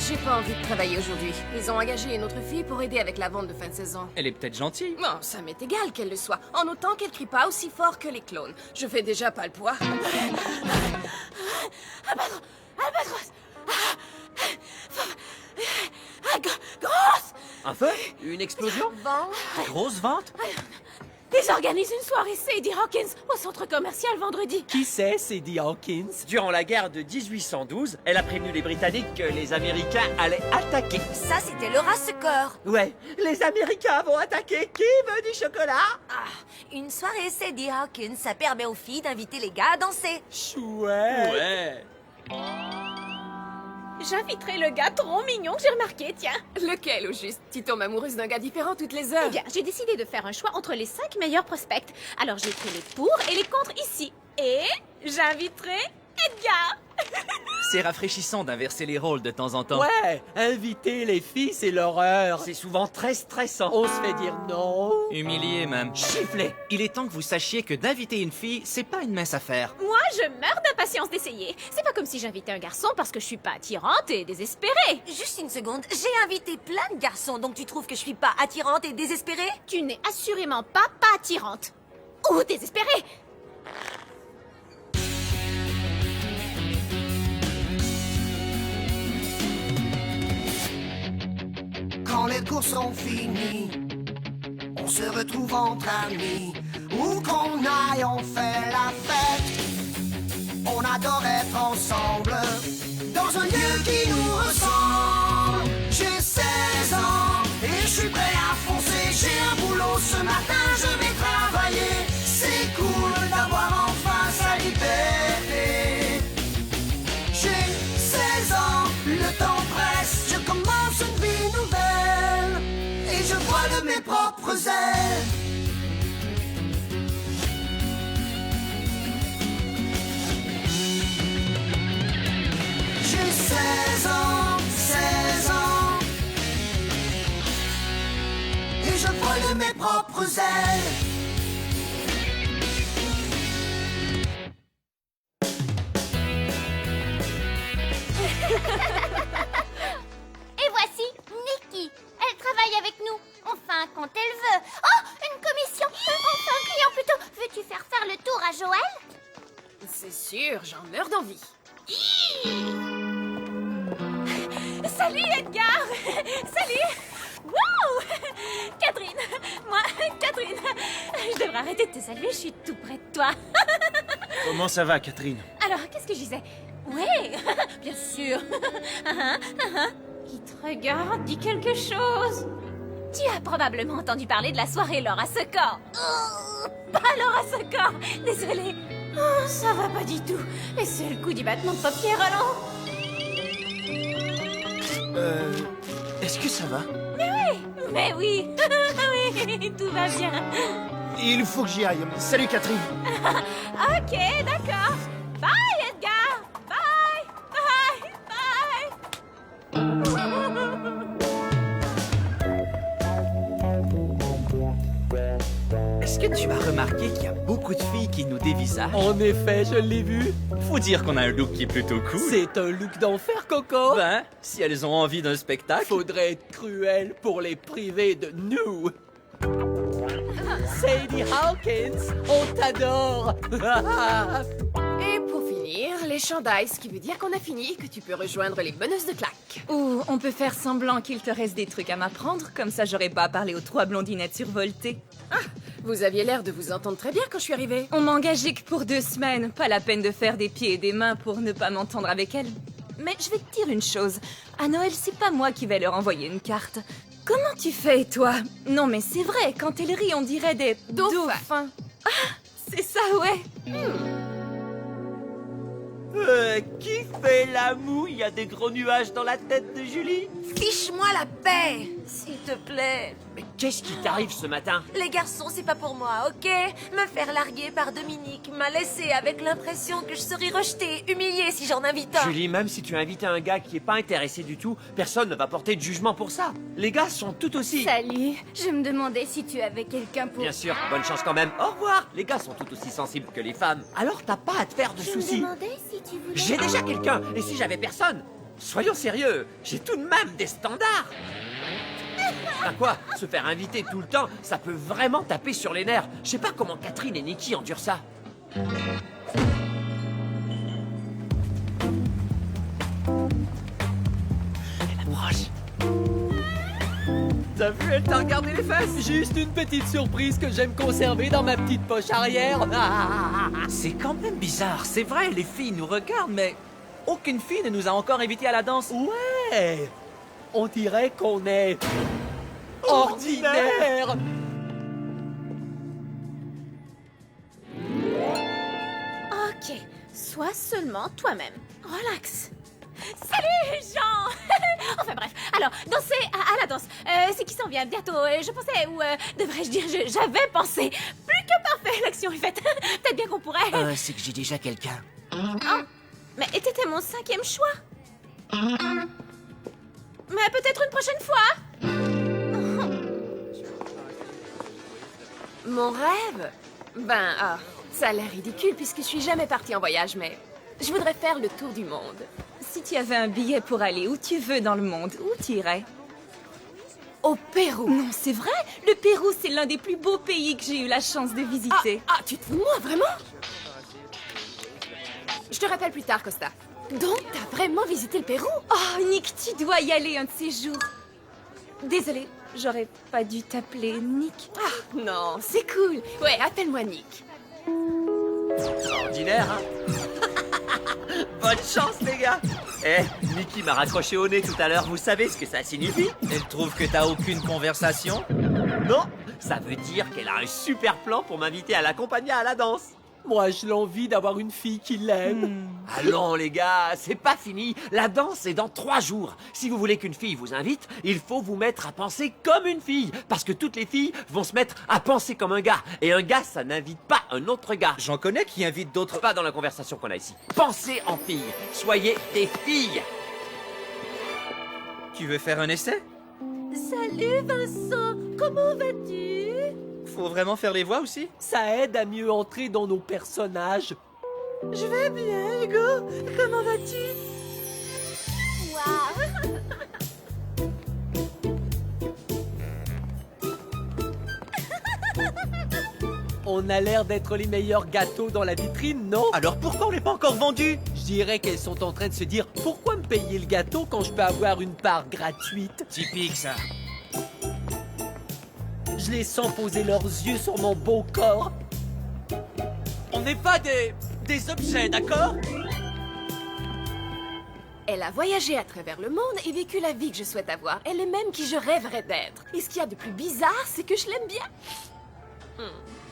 J'ai pas envie de travailler aujourd'hui. Ils ont engagé une autre fille pour aider avec la vente de fin de saison. Elle est peut-être gentille. Bon, ça m'est égal qu'elle le soit, en autant qu'elle crie pas aussi fort que les clones. Je fais déjà pas le poids. Albatros! Grosse! Un feu? Une explosion? Bon... Grosse vente? Ils organisent une soirée Sadie Hawkins au centre commercial vendredi. Qui c'est, Sadie Hawkins? Durant la guerre de 1812, elle a prévenu les Britanniques que les Américains allaient attaquer. Ça, c'était le race-corps. Ouais, les Américains vont attaquer. Qui veut du chocolat? Ah, une soirée Sadie Hawkins, ça permet aux filles d'inviter les gars à danser. Chouette! Ouais. J'inviterai le gars trop mignon que j'ai remarqué, tiens. Lequel, au juste? Tu tombes amoureuse d'un gars différent toutes les heures. Eh bien, j'ai décidé de faire un choix entre les 5 meilleurs prospects. Alors, j'ai pris les pour et les contre ici. Et j'inviterai Edgar. C'est rafraîchissant d'inverser les rôles de temps en temps. Ouais, inviter les filles, c'est l'horreur. C'est souvent très stressant. On se fait dire non. Humilié, même. Chiffler. Il est temps que vous sachiez que d'inviter une fille, c'est pas une mince affaire. Moi, je meurs d'impatience d'essayer. C'est pas comme si j'invitais un garçon parce que je suis pas attirante et désespérée. Juste une seconde, j'ai invité plein de garçons, donc tu trouves que je suis pas attirante et désespérée? Tu n'es assurément pas attirante. Ou désespérée. Quand les cours sont finis, on se retrouve entre amis. Où qu'on aille, on fait la fête. On adore être ensemble, dans un lieu qui nous ressemble. J'ai 16 ans et je suis prêt à foncer. J'ai un boulot ce matin, je vais travailler. C'est cool d'avoir enfin sa liberté. J'ai 16 ans, le temps presse. Je commence une vie nouvelle et je vole de mes propres ailes. J'ai 16 ans, 16 ans et je vole de mes propres ailes. Et voici Nikki. Elle travaille avec nous. Enfin, quand elle veut. Oh, une commission. Enfin, un client plutôt. Veux-tu faire le tour à Joël? C'est sûr, j'en meurs d'envie. Salut, Edgar. Salut. Wow. Catherine. Moi, Catherine. Je devrais arrêter de te saluer, je suis tout près de toi. Comment ça va, Catherine? Alors, qu'est-ce que je disais? Oui, bien sûr. Qui te regarde, dit quelque chose. Tu as probablement entendu parler de la soirée Laura Secor. Pas Laura Secor, désolée. Oh, ça va pas du tout. Et c'est le coup du battement de paupières, alors. Est-ce que ça va? Mais oui, oui, tout va bien. Il faut que j'y aille. Salut Catherine. Ok, d'accord. Bye, Edgar. Bye, bye, bye. Est-ce que tu as remarqué qu'il y a beaucoup de filles qui nous dévisagent? En effet, je l'ai vu. Faut dire qu'on a un look qui est plutôt cool. C'est un look d'enfer, Coco. Ben, si elles ont envie d'un spectacle. Faudrait être cruel pour les priver de nous. Sadie Hawkins, on t'adore. Et pour finir, les chandails, ce qui veut dire qu'on a fini et que tu peux rejoindre les meneuses de claques. Ou on peut faire semblant qu'il te reste des trucs à m'apprendre, comme ça j'aurais pas à parler aux 3 blondinettes survoltées. Ah, vous aviez l'air de vous entendre très bien quand je suis arrivée. On m'a engagée que pour 2 semaines, pas la peine de faire des pieds et des mains pour ne pas m'entendre avec elles. Mais je vais te dire une chose, à Noël, c'est pas moi qui vais leur envoyer une carte. Comment tu fais, toi? Non mais c'est vrai, quand elle rit, on dirait des dauphins. Ah, c'est ça, ouais. Qui fait la moue? Il y a des gros nuages dans la tête de Julie. Fiche-moi la paix, s'il te plaît. Mais qu'est-ce qui t'arrive ce matin? Les garçons, c'est pas pour moi, ok? Me faire larguer par Dominique m'a laissé avec l'impression que je serais rejetée, humiliée si j'en invite un. Julie, même si tu as invité un gars qui est pas intéressé du tout, personne ne va porter de jugement pour ça. Les gars sont tout aussi... Salut, je me demandais si tu avais quelqu'un pour... Bien sûr, bonne chance quand même. Au revoir. Les gars sont tout aussi sensibles que les femmes. Alors t'as pas à te faire de Je me soucis. demandais si tu voulais... J'ai déjà quelqu'un, et si j'avais personne? Soyons sérieux, j'ai tout de même des standards. Ben quoi, se faire inviter tout le temps, ça peut vraiment taper sur les nerfs. Je sais pas comment Catherine et Nikki endurent ça. Elle approche. T'as vu, elle t'a regardé les fesses. Juste une petite surprise que j'aime conserver dans ma petite poche arrière. C'est quand même bizarre. C'est vrai, les filles nous regardent, mais aucune fille ne nous a encore invités à la danse. Ouais. On dirait qu'on est ordinaire. Ok, sois seulement toi-même. Relax. Salut, Jean. Enfin bref, alors, danser à la danse. C'est qui s'en vient bientôt. Je pensais, ou devrais-je dire, j'avais pensé. Plus que parfait, l'action est faite. Peut-être bien qu'on pourrait... C'est que j'ai déjà quelqu'un. Oh, mais t'étais mon 5e choix. Mais peut-être une prochaine fois. Mon rêve? Ben, ça a l'air ridicule puisque je suis jamais partie en voyage, mais je voudrais faire le tour du monde. Si tu avais un billet pour aller où tu veux dans le monde, où tu irais? Au Pérou. Non, c'est vrai. Le Pérou, c'est l'un des plus beaux pays que j'ai eu la chance de visiter. Ah, tu te fous de moi, vraiment? Je te rappelle plus tard, Costa. Donc, t'as vraiment visité le Pérou? Oh, Nick, tu dois y aller un de ces jours. Désolée, j'aurais pas dû t'appeler Nick. Ah, non, c'est cool. Ouais, appelle-moi Nick. Ordinaire, hein? Bonne chance, les gars. Eh, Nikki m'a raccroché au nez tout à l'heure. Vous savez ce que ça signifie? Elle trouve que t'as aucune conversation? Non, ça veut dire qu'elle a un super plan pour m'inviter à l'accompagner à la danse. Moi, j'ai l'envie d'avoir une fille qui l'aime. Allons, les gars, c'est pas fini. La danse est dans 3 jours. Si vous voulez qu'une fille vous invite, il faut vous mettre à penser comme une fille. Parce que toutes les filles vont se mettre à penser comme un gars. Et un gars, ça n'invite pas un autre gars. J'en connais qui invitent d'autres... Pas dans la conversation qu'on a ici. Pensez en fille. Soyez des filles. Tu veux faire un essai? Salut Vincent, comment vas-tu? Faut vraiment faire les voix aussi? Ça aide à mieux entrer dans nos personnages. Je vais bien, Hugo. Comment vas-tu? Waouh. On a l'air d'être les meilleurs gâteaux dans la vitrine, non? Alors pourquoi on n'est pas encore vendu? Je dirais qu'elles sont en train de se dire pourquoi me payer le gâteau quand je peux avoir une part gratuite? Typique, ça. Je les sens poser leurs yeux sur mon beau corps. On n'est pas des objets, d'accord? Elle a voyagé à travers le monde et vécu la vie que je souhaite avoir. Elle est même qui je rêverais d'être. Et ce qu'il y a de plus bizarre, c'est que je l'aime bien.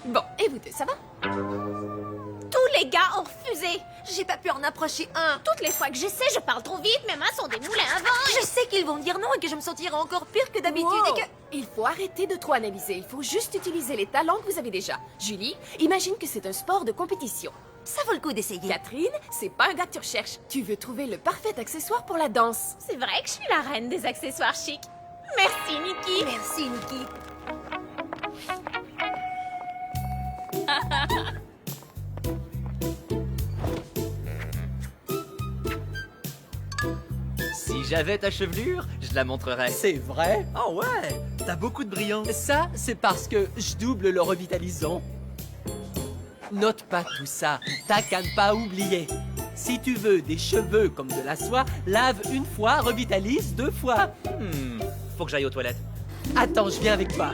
Bon, et vous deux, ça va? Tous les gars ont refusé. J'ai pas pu en approcher un. Toutes les fois que j'essaie, je parle trop vite. Mes mains sont des moulins à vent. Je sais qu'ils vont dire non et que je me sentirai encore pire que d'habitude Wow. et que... Il faut arrêter de trop analyser. Il faut juste utiliser les talents que vous avez déjà. Julie, imagine que c'est un sport de compétition. Ça vaut le coup d'essayer. Catherine, c'est pas un gars que tu recherches. Tu veux trouver le parfait accessoire pour la danse. C'est vrai que je suis la reine des accessoires chics. Merci, Nikki. Merci, Nikki. Si j'avais ta chevelure, je la montrerais. C'est vrai? Oh ouais, t'as beaucoup de brillance. Ça, c'est parce que je double le revitalisant. Note pas tout ça, t'as qu'à ne pas oublier. Si tu veux des cheveux comme de la soie, lave une fois, revitalise 2 fois. Faut que j'aille aux toilettes. Attends, je viens avec toi.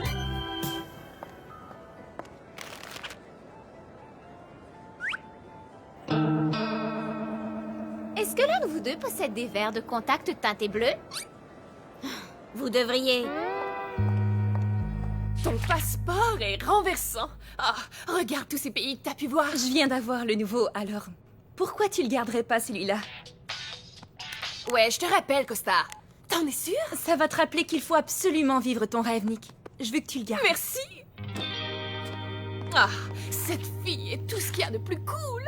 Est-ce que l'un de vous deux possède des verres de contact teintés bleu? Vous devriez. Ton passeport est renversant. Ah, regarde tous ces pays que t'as pu voir. Je viens d'avoir le nouveau, alors pourquoi tu le garderais pas celui-là? Ouais, je te rappelle, Costa. T'en es sûre? Ça va te rappeler qu'il faut absolument vivre ton rêve, Nick. Je veux que tu le gardes. Merci. Ah, cette fille est tout ce qu'il y a de plus cool.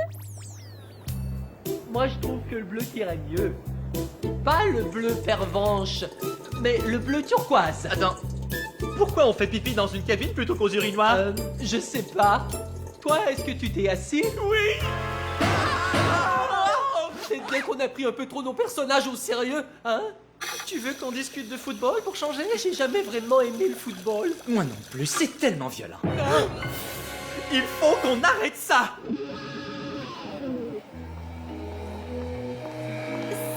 Moi, je trouve que le bleu t'irait mieux. Pas le bleu pervenche, mais le bleu turquoise. Attends, pourquoi on fait pipi dans une cabine plutôt qu'aux urinoirs? Je sais pas. Toi, est-ce que tu t'es assis? Oui. C'est bien qu'on a pris un peu trop nos personnages au sérieux, hein? Tu veux qu'on discute de football pour changer? J'ai jamais vraiment aimé le football. Moi non plus, c'est tellement violent. Il faut qu'on arrête ça!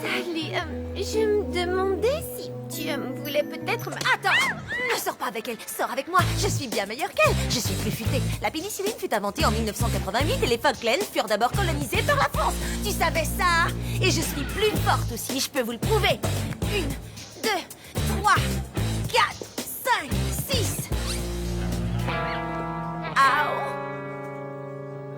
Sally, je me demandais si tu voulais peut-être... Attends! Ne sors pas avec elle, sors avec moi. Je suis bien meilleure qu'elle. Je suis plus futée. La pénicilline fut inventée en 1988 et les Falklands furent d'abord colonisés par la France. Tu savais ça? Et je suis plus forte aussi, je peux vous le prouver. 1, 2, 3, 4, 5, 6.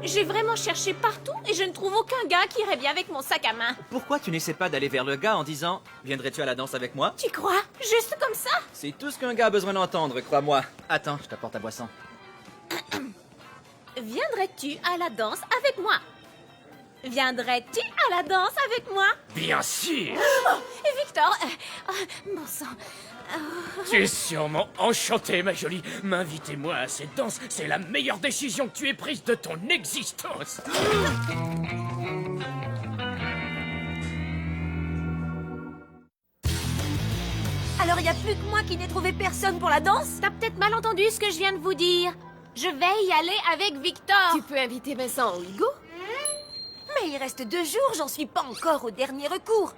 J'ai vraiment cherché partout et je ne trouve aucun gars qui irait bien avec mon sac à main. Pourquoi tu n'essaies pas d'aller vers le gars en disant « Viendrais-tu à la danse avec moi Tu crois? Juste comme ça? » C'est tout ce qu'un gars a besoin d'entendre, crois-moi. Attends, je t'apporte ta boisson. Viendrais-tu à la danse avec moi? Viendrais-tu à la danse avec moi? Bien sûr. Et Victor, bon sang. Tu es sûrement enchantée, ma jolie. M'inviter-moi à cette danse, c'est la meilleure décision que tu aies prise de ton existence. Alors y a plus que moi qui n'ai trouvé personne pour la danse? T'as peut-être mal entendu ce que je viens de vous dire. Je vais y aller avec Victor. Tu peux inviter Vincent ou Hugo? Mais il reste 2 jours, j'en suis pas encore au dernier recours.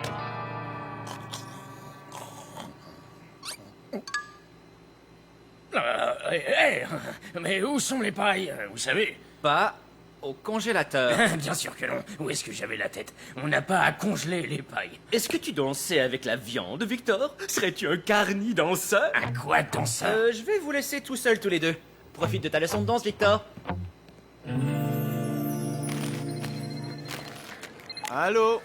Mais où sont les pailles, vous savez? Pas au congélateur. Bien sûr que non. Où est-ce que j'avais la tête? On n'a pas à congeler les pailles. Est-ce que tu dansais avec la viande, Victor? Serais-tu un carni danseur? À quoi dans ça? Je vais vous laisser tout seuls tous les deux. Profite de ta leçon de danse, Victor. Allô?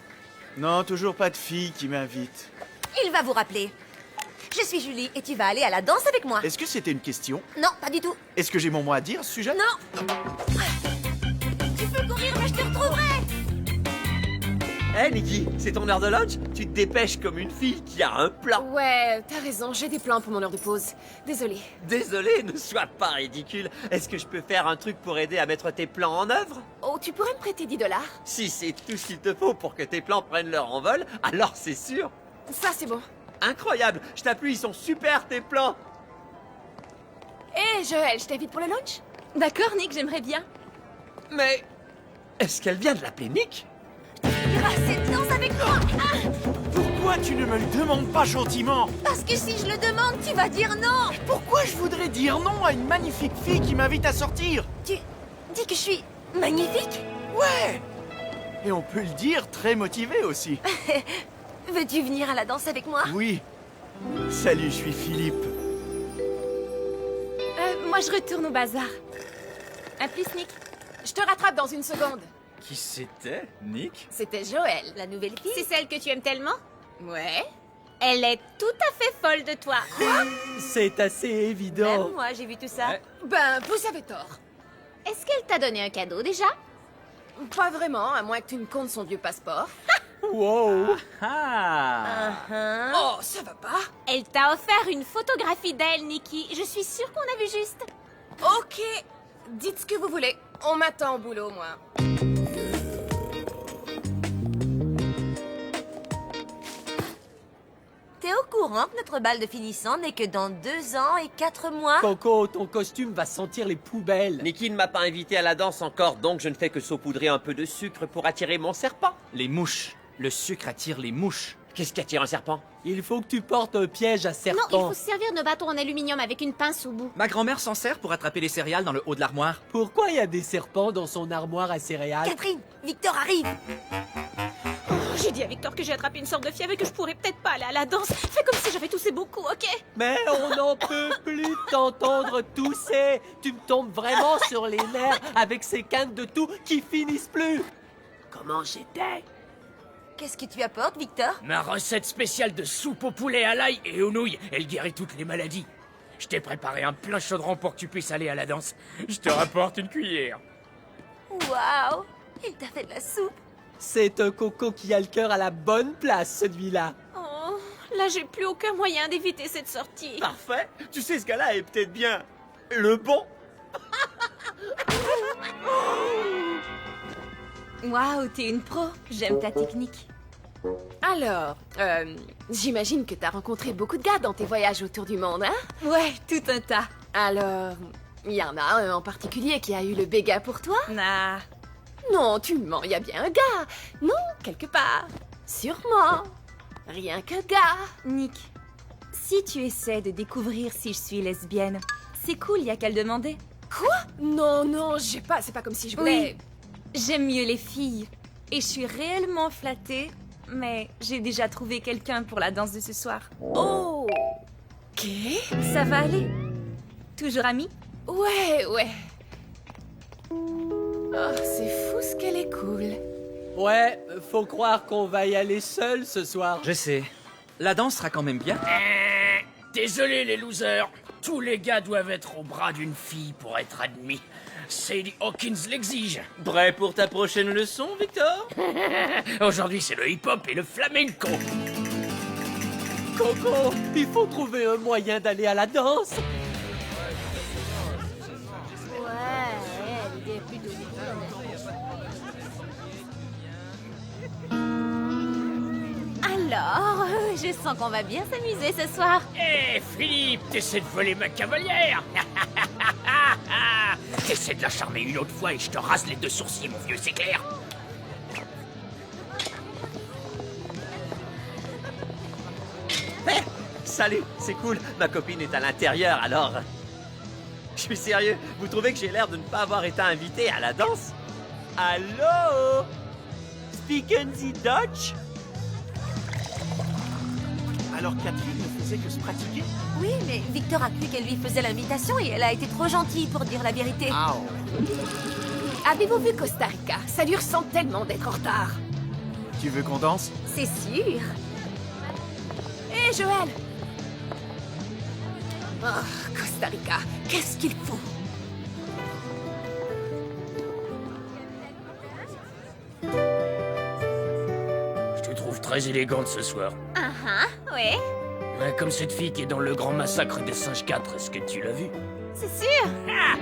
Non, toujours pas de fille qui m'invite. Il va vous rappeler. Je suis Julie et tu vas aller à la danse avec moi. Est-ce que c'était une question? Non, pas du tout. Est-ce que j'ai mon mot à dire à ce sujet? Non. Tu peux courir, mais je te retrouverai. Hé, Nikki, c'est ton heure de lunch? Tu te dépêches comme une fille qui a un plan. Ouais, t'as raison, j'ai des plans pour mon heure de pause. Désolée. Désolé, ne sois pas ridicule. Est-ce que je peux faire un truc pour aider à mettre tes plans en œuvre? Oh, tu pourrais me prêter 10 $? Si c'est tout ce qu'il te faut pour que tes plans prennent leur envol, alors c'est sûr. Ça, c'est bon. Incroyable, je t'appuie, ils sont super tes plans. Hé, Joël, je t'invite pour le lunch? D'accord, Nick, j'aimerais bien. Mais est-ce qu'elle vient de l'appeler Nick? Ira cette danse avec moi. Pourquoi tu ne me le demandes pas gentiment? Parce que si je le demande, tu vas dire non. Pourquoi je voudrais dire non à une magnifique fille qui m'invite à sortir? Tu dis que je suis magnifique? Ouais! Et on peut le dire très motivé aussi. Veux-tu venir à la danse avec moi? Oui. Salut, je suis Philippe. Moi, je retourne au bazar. À plus, Nick. Je te rattrape dans une seconde. Qui c'était, Nick? C'était Joël. La nouvelle fille? C'est celle que tu aimes tellement? Ouais. Elle est tout à fait folle de toi. C'est assez évident. Même moi, j'ai vu tout ça. Ouais. Ben, vous avez tort. Est-ce qu'elle t'a donné un cadeau déjà? Pas vraiment, à moins que tu me comptes son vieux passeport. Wow. Ah! Oh, ça va pas. Elle t'a offert une photographie d'elle, Nikki. Je suis sûre qu'on a vu juste. Ok, dites ce que vous voulez. On m'attend au boulot, moi. T'es au courant que notre bal de finissant n'est que dans 2 ans et 4 mois? Coco, ton costume va sentir les poubelles. Nikki ne m'a pas invité à la danse encore, donc je ne fais que saupoudrer un peu de sucre pour attirer mon serpent. Les mouches. Le sucre attire les mouches. Qu'est-ce qui attire un serpent? Il faut que tu portes un piège à Non, serpent. il faut se servir de bâton en aluminium avec une pince au bout. Ma grand-mère s'en sert pour attraper les céréales dans le haut de l'armoire. Pourquoi il y a des serpents dans son armoire à céréales? Catherine, Victor arrive. J'ai dit à Victor que j'ai attrapé une sorte de fièvre et que je pourrais peut-être pas aller à la danse. Fais comme si j'avais toussé beaucoup, ok? Mais on n'en peut plus t'entendre tousser. Tu me tombes vraiment sur les nerfs avec ces cannes de tout qui finissent plus. Comment j'étais? Qu'est-ce que tu apportes, Victor? Ma recette spéciale de soupe au poulet à l'ail et aux nouilles, elle guérit toutes les maladies. Je t'ai préparé un plein chaudron pour que tu puisses aller à la danse. Je te rapporte une cuillère. Waouh! Il t'a fait de la soupe. C'est un Coco qui a le cœur à la bonne place, celui-là. Oh, là j'ai plus aucun moyen d'éviter cette sortie. Parfait. Tu sais, ce gars-là est peut-être bien le bon. Waouh, t'es une pro. J'aime ta technique. Alors, j'imagine que t'as rencontré beaucoup de gars dans tes voyages autour du monde, hein? Ouais, tout un tas. Alors, il y en a un en particulier qui a eu le béga pour toi? Nah. Non, tu mens, il y a bien un gars. Non, quelque part. Sûrement. Rien qu'un gars. Nick, si tu essaies de découvrir si je suis lesbienne, c'est cool, y a qu'à le demander. Quoi? Non, non, j'ai pas, c'est pas comme si je voulais... J'aime mieux les filles. Et je suis réellement flattée, mais j'ai déjà trouvé quelqu'un pour la danse de ce soir. Oh! Ok. Ça va aller? Toujours amis? Ouais, ouais. Oh, c'est fou ce qu'elle est cool. Ouais, faut croire qu'on va y aller seul ce soir. Je sais. La danse sera quand même bien. Désolé les losers. Tous les gars doivent être au bras d'une fille pour être admis. Sadie Hawkins l'exige. Prêt pour ta prochaine leçon, Victor? Aujourd'hui, c'est le hip-hop et le flamenco. Coco, il faut trouver un moyen d'aller à la danse. l'idée est plutôt Alors, je sens qu'on va bien s'amuser ce soir. Hé, Philippe, t'essaies de voler ma cavalière. T'essaies de la charmer une autre fois et je te rase les deux sourcils, mon vieux, c'est clair? Hé, salut, c'est cool. Ma copine est à l'intérieur, alors... Je suis sérieux, vous trouvez que j'ai l'air de ne pas avoir été invité à la danse? Allô? Speaking the Dutch? Alors Catherine ne faisait que se pratiquer? Oui, mais Victor a cru qu'elle lui faisait l'invitation et elle a été trop gentille pour dire la vérité. Avez-vous vu Costa Rica? Ça lui ressemble tellement d'être en retard. Tu veux qu'on danse? C'est sûr. Hé, Joël! Oh, Costa Rica, qu'est-ce qu'il faut? Je te trouve très élégante ce soir. Ouais, Ouais, comme cette fille qui est dans le grand massacre des singes 4, est-ce que tu l'as vu? c'est sûr. Ah!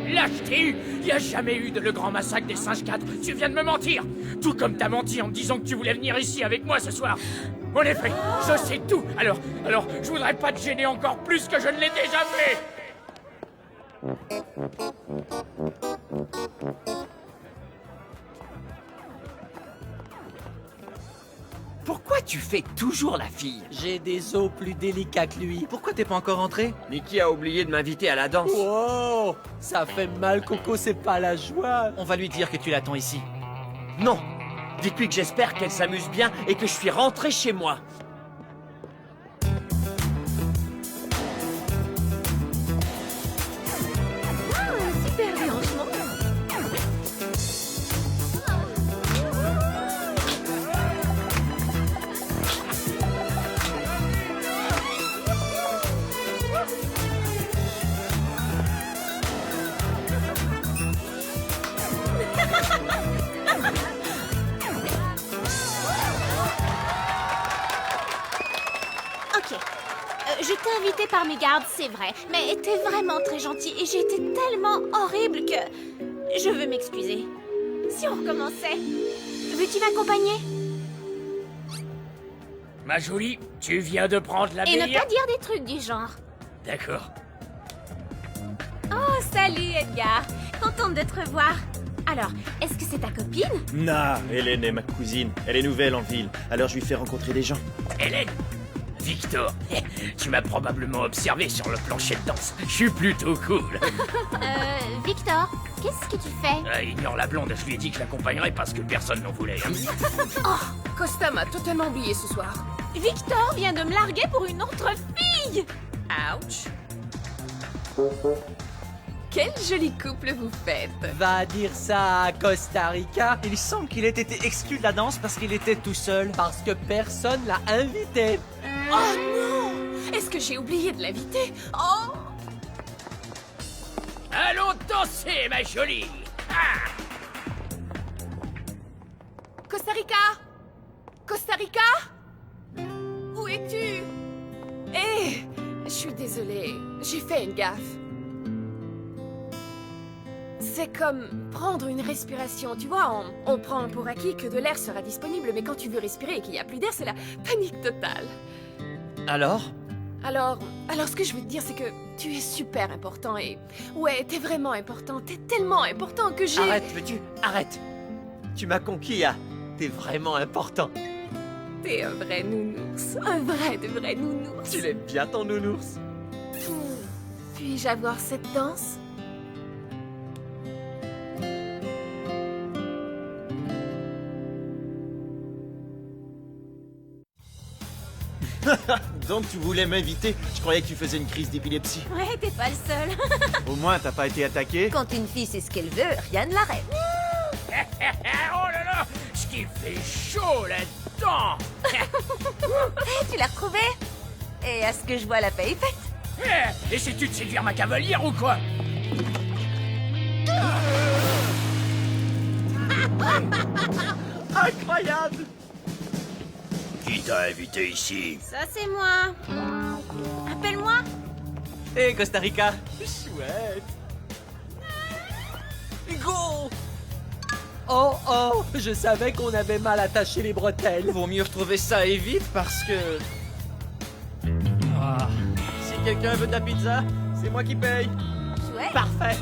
Là, je t'ai eu! Il n'y a jamais eu de le grand massacre des singes 4. Tu viens de me mentir! Tout comme t'as menti en me disant que tu voulais venir ici avec moi ce soir. En effet, je sais tout. Alors, je voudrais pas te gêner encore plus que je ne l'ai déjà fait. Pourquoi tu fais toujours la fille? J'ai des os plus délicats que lui. Pourquoi t'es pas encore rentré? Niki a oublié de m'inviter à la danse. Wow, ça fait mal, Coco, c'est pas la joie. On va lui dire que tu l'attends ici. Non! Dites-lui que j'espère qu'elle s'amuse bien et que je suis rentré chez moi. Super dérangement. Ok. Je t'ai invité par mes gardes, c'est vrai. Mais t'es vraiment très gentil et j'ai été tellement horrible que... Je veux m'excuser. Si on recommençait... Veux-tu m'accompagner? Ma jolie, tu viens de prendre la Et ne meilleure... pas dire des trucs du genre. D'accord. Oh, salut Edgar. Contente de te revoir. Alors, est-ce que c'est ta copine? Nah, Hélène est ma cousine. Elle est nouvelle en ville, alors je lui fais rencontrer des gens. Hélène, Victor, tu m'as probablement observé sur le plancher de danse. Je suis plutôt cool. Victor, qu'est-ce que tu fais? Ignore la blonde, je lui ai dit que je l'accompagnerais parce que personne n'en voulait. Costa m'a totalement oublié ce soir. Victor vient de me larguer pour une autre fille. Ouch. Quel joli couple vous faites. Va dire ça à Costa Rica Il semble qu'il ait été exclu de la danse parce qu'il était tout seul. parce que personne l'a invité. Oh non! Est-ce que j'ai oublié de l'inviter? Oh! Allons danser, ma jolie. Ah! Costa Rica? Costa Rica? Où es-tu? Hé! Je suis désolée, j'ai fait une gaffe. C'est comme prendre une respiration, tu vois, on prend pour acquis que de l'air sera disponible, mais quand tu veux respirer et qu'il n'y a plus d'air, c'est la panique totale. Alors? Alors ce que je veux te dire, c'est que tu es super important et... Ouais, t'es vraiment important, t'es tellement important que j'ai... Arrête, veux-tu? Arrête. Tu m'as conquis, ah. T'es vraiment important. T'es un vrai nounours, un vrai de vrai nounours. Tu l'aimes bien ton nounours? Puis-je avoir cette danse? Donc tu voulais m'inviter? Je croyais que tu faisais une crise d'épilepsie. Ouais, t'es pas le seul. Au moins, t'as pas été attaqué? Quand une fille sait ce qu'elle veut, rien ne l'arrête. Oh là là, ce qui fait chaud là-dedans. Tu l'as retrouvé? Et à ce que je vois, la paix est faite. Essaies-tu de séduire ma cavalière ou quoi? Incroyable! Qui t'a invité ici? Ça, c'est moi. Appelle-moi. Hé, Costa Rica! Chouette! Go! Oh oh, je savais qu'on avait mal attaché les bretelles. Vaut mieux retrouver ça et vite parce que... Ah. Si quelqu'un veut de la pizza, c'est moi qui paye. Chouette. Parfait.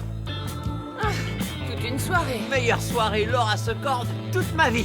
Toute une soirée. Meilleure soirée Laura Secord de toute ma vie.